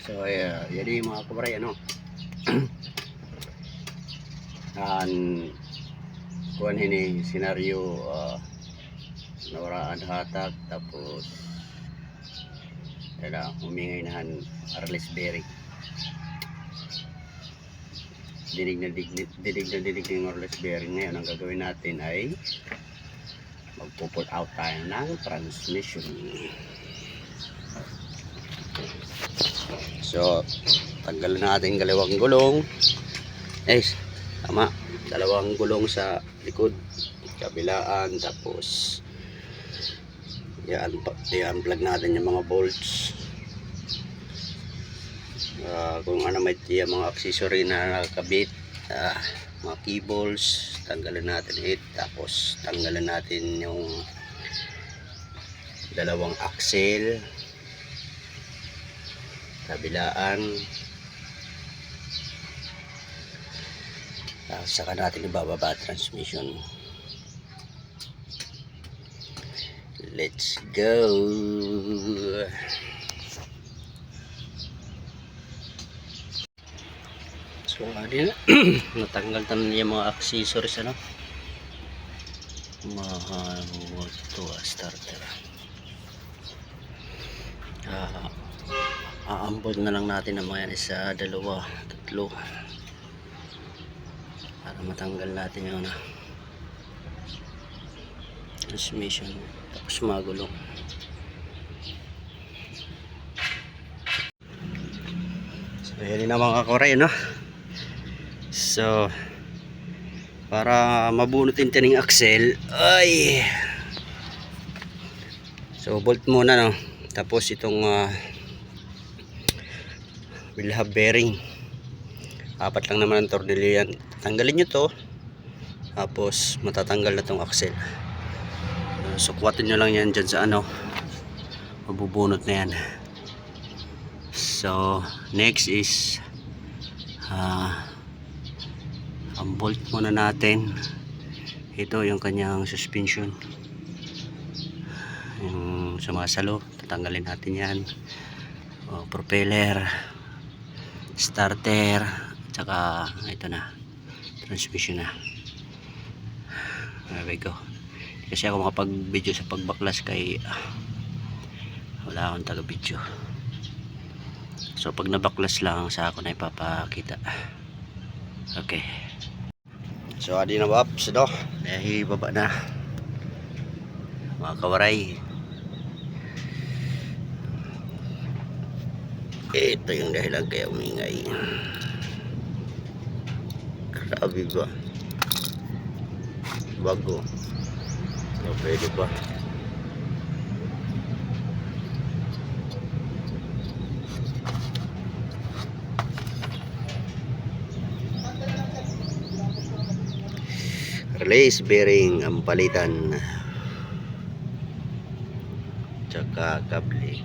So jadi mga kabray ano an kuan ini senaryo nawaraan hatag tapos humingay nahan Arles Berry dinig na dinig ng Arles Berry. Ngayon ang gagawin natin ay magpo-pull out tayo ng transmission. So tanggalin natin dalawang gulong. Tama, dalawang gulong sa likod, kabilaan, tapos i-unplug natin yung mga bolts. Kung ano may mga accessory na nakakabit, mga keyballs, tanggalin natin tapos tanggalin natin yung dalawang axle, kabilaan, saka natin ibababa transmission. Let's go. So natanggal na yung mga accessories ano. Mahal to starter. Aambod na lang natin ang mga yan, isa, dalawa, tatlo, para matanggal natin yung transmission, tapos magulong. So yan na mga koray no. So para mabunutin tining axle so bolt muna no, tapos itong Wilhub bearing, 4 lang naman ang tornilyo yan. Tanggalin nyo to, tapos matatanggal na tong axle. Sukwatin nyo lang yan dyan sa mabubunot na yan. So next is ang bolt muna natin. Ito yung kanyang suspension, yung sumasalo, tatanggalin natin yan. Propeller, starter, tsaka ito na, transmission na. There we go. Kasi ako makapag video sa pagbaklas kay wala akong taga video. So pag nabaklas lang sa ako na ipapakita. Okay. So adi na waps do. Dahil baba na mga kawaray. Ito yung dahilan kaya umingay. Grabe ba? Bago. So, pwede ba? Release bearing ang palitan. Tsaka kable.